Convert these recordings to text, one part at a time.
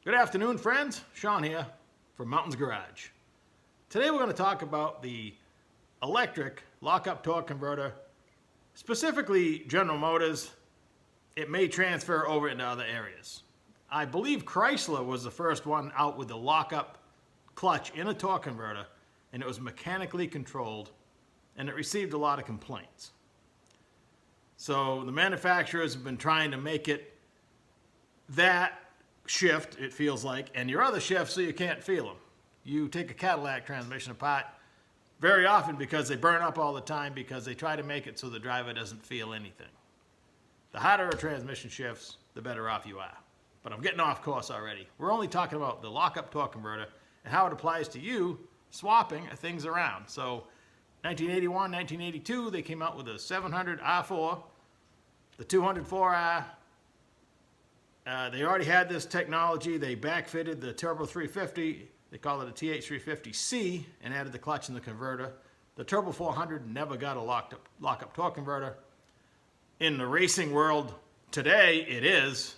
Good afternoon, friends. Sean here from Mountains Garage. Today we're going to talk about the electric lock-up torque converter, specifically General Motors. It may transfer over into other areas. I believe Chrysler was the first one out with the lock-up clutch in a torque converter, and it was mechanically controlled, and it received a lot of complaints. So the manufacturers have been trying to make it that shift, it feels like, and your other shifts so you can't feel them. You take a Cadillac transmission apart very often because they burn up all the time because they try to make it so the driver doesn't feel anything. The harder a transmission shifts, the better off you are. But I'm getting off course already. We're only talking about the lock-up torque converter and how it applies to you swapping things around. So 1981, 1982, they came out with a 700 R4, the 204R. They already had this technology. They backfitted the Turbo 350. They call it a TH350C and added the clutch in the converter. The Turbo 400 never got a lock-up torque converter. In the racing world today, it is,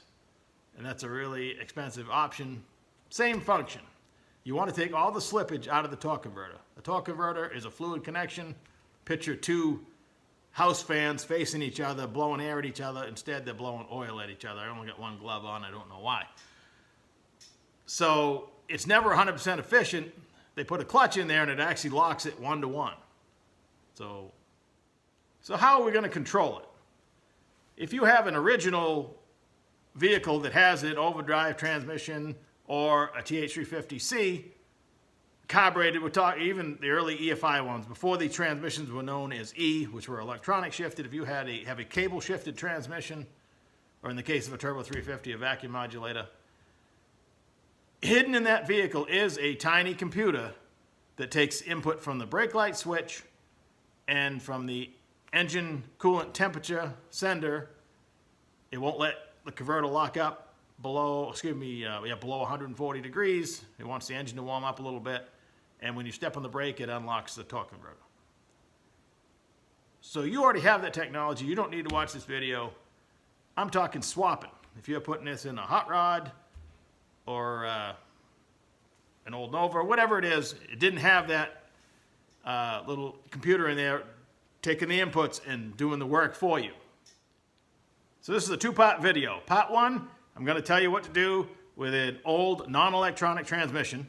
and that's a really expensive option. Same function. You want to take all the slippage out of the torque converter. The torque converter is a fluid connection. Picture two house fans facing each other, blowing air at each other. Instead, they're blowing oil at each other. I only got one glove on. I don't know why. So it's never 100% efficient. They put a clutch in there, and it actually locks it 1-to-1. So how are we going to control it? If you have an original vehicle that has an overdrive transmission or a TH350C, carbureted, we're talking even the early EFI ones, before the transmissions were known as E, which were electronic shifted. If you have a cable shifted transmission, or in the case of a Turbo 350, a vacuum modulator, hidden in that vehicle is a tiny computer that takes input from the brake light switch and from the engine coolant temperature sender. It won't let the converter lock up below 140 degrees. It wants the engine to warm up a little bit. And when you step on the brake, it unlocks the torque converter. So you already have that technology. You don't need to watch this video. I'm talking swapping. If you're putting this in a hot rod or an old Nova, whatever it is, it didn't have that little computer in there taking the inputs and doing the work for you. So this is a two-part video. Part one, I'm going to tell you what to do with an old non-electronic transmission,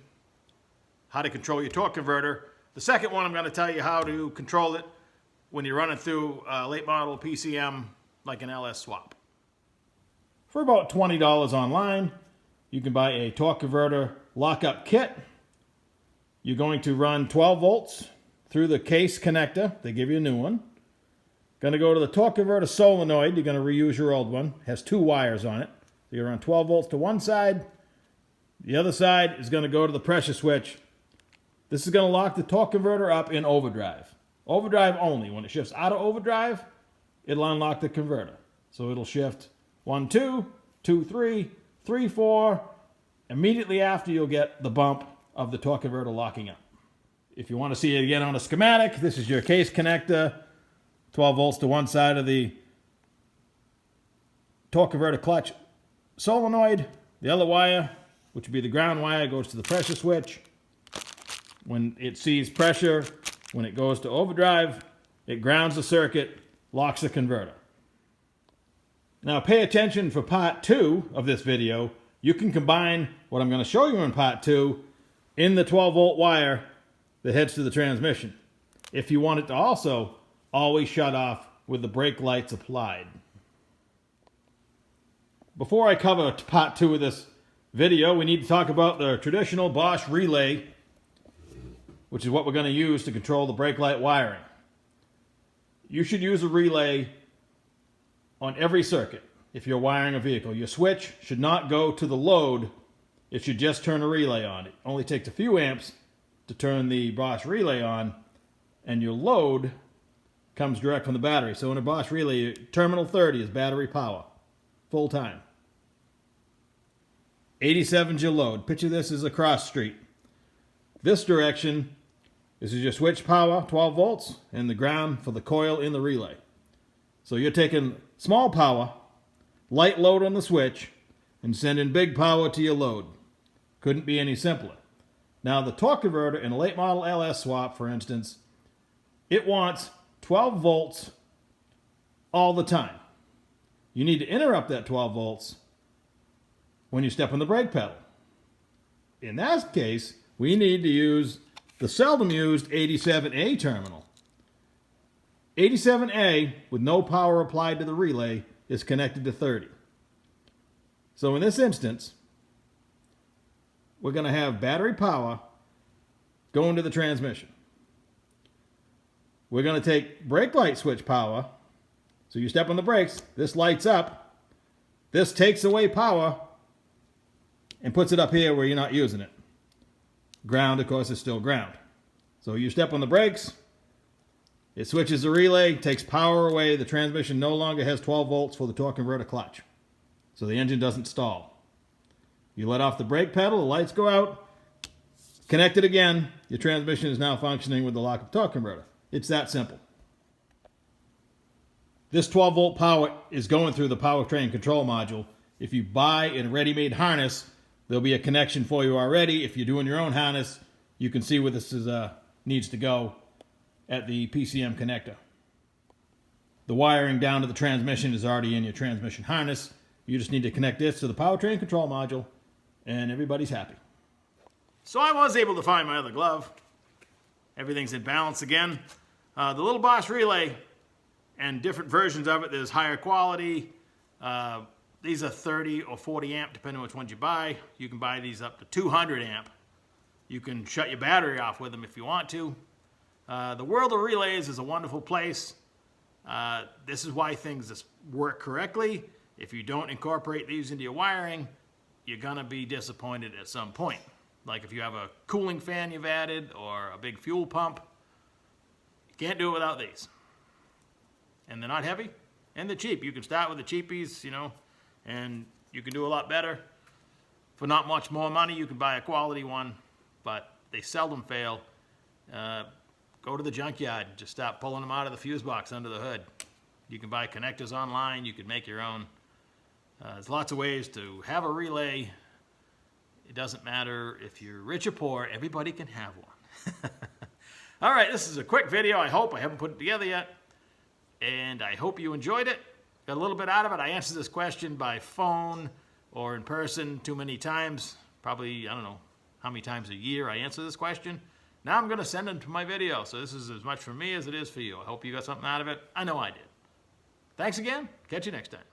how to control your torque converter. The second one, I'm going to tell you how to control it when you're running through a late model PCM like an LS swap. For about $20 online, you can buy a torque converter lockup kit. You're going to run 12 volts through the case connector. They give you a new one. Going to go to the torque converter solenoid. You're going to reuse your old one. It has two wires on it. You're going to run 12 volts to one side. The other side is going to go to the pressure switch. This is going to lock the torque converter up in overdrive. Overdrive only. When it shifts out of overdrive, it'll unlock the converter. So it'll shift 1, 2, 2, 3, 3, 4. Immediately after, you'll get the bump of the torque converter locking up. If you want to see it again on a schematic, this is your case connector. 12 volts to one side of the torque converter clutch solenoid. The other wire, which would be the ground wire, goes to the pressure switch. When it sees pressure, when it goes to overdrive, it grounds the circuit, locks the converter. Now pay attention for part two of this video. You can combine what I'm going to show you in part two in the 12 volt wire that heads to the transmission. If you want it to also always shut off with the brake lights applied. Before I cover part two of this video, we need to talk about the traditional Bosch relay, which is what we're going to use to control the brake light wiring. You should use a relay on every circuit if you're wiring a vehicle. Your switch should not go to the load. It should just turn a relay on. It only takes a few amps to turn the Bosch relay on, and your load comes direct from the battery. So in a Bosch relay, terminal 30 is battery power, full time. 87 is your load. Picture this as a cross street. This direction, this is your switch power, 12 volts, and the ground for the coil in the relay. So you're taking small power, light load on the switch, and sending big power to your load. Couldn't be any simpler. Now the torque converter in a late model LS swap, for instance, it wants 12 volts all the time. You need to interrupt that 12 volts when you step on the brake pedal. In that case, we need to use the seldom used 87A terminal. 87A, with no power applied to the relay, is connected to 30. So in this instance, we're going to have battery power going to the transmission. We're going to take brake light switch power. So you step on the brakes, this lights up. This takes away power and puts it up here where you're not using it. Ground, of course, is still ground. So you step on the brakes, it switches the relay, takes power away. The transmission no longer has 12 volts for the torque converter clutch. So the engine doesn't stall. You let off the brake pedal, the lights go out, connect it again, your transmission is now functioning with the lockup torque converter. It's that simple. This 12 volt power is going through the powertrain control module. If you buy a ready-made harness, there'll be a connection for you already. If you're doing your own harness, you can see where this needs to go at the PCM connector. The wiring down to the transmission is already in your transmission harness. You just need to connect this to the powertrain control module, and everybody's happy. So I was able to find my other glove. Everything's in balance again. The little Bosch relay and different versions of it. There's higher quality. These are 30 or 40 amp, depending on which ones you buy. You can buy these up to 200 amp. You can shut your battery off with them if you want to. The world of relays is a wonderful place. This is why things just work correctly. If you don't incorporate these into your wiring, you're gonna be disappointed at some point. Like if you have a cooling fan you've added or a big fuel pump, you can't do it without these. And they're not heavy, and they're cheap. You can start with the cheapies, you know, and you can do a lot better. For not much more money, you can buy a quality one, but they seldom fail. Go to the junkyard, just start pulling them out of the fuse box under the hood. You can buy connectors online, you can make your own. There's lots of ways to have a relay. It doesn't matter if you're rich or poor, everybody can have one. All right, this is a quick video, I hope. I haven't put it together yet. And I hope you enjoyed it. Got a little bit out of it. I answered this question by phone or in person too many times. Probably, I don't know how many times a year I answer this question. Now I'm going to send them to my video. So this is as much for me as it is for you. I hope you got something out of it. I know I did. Thanks again. Catch you next time.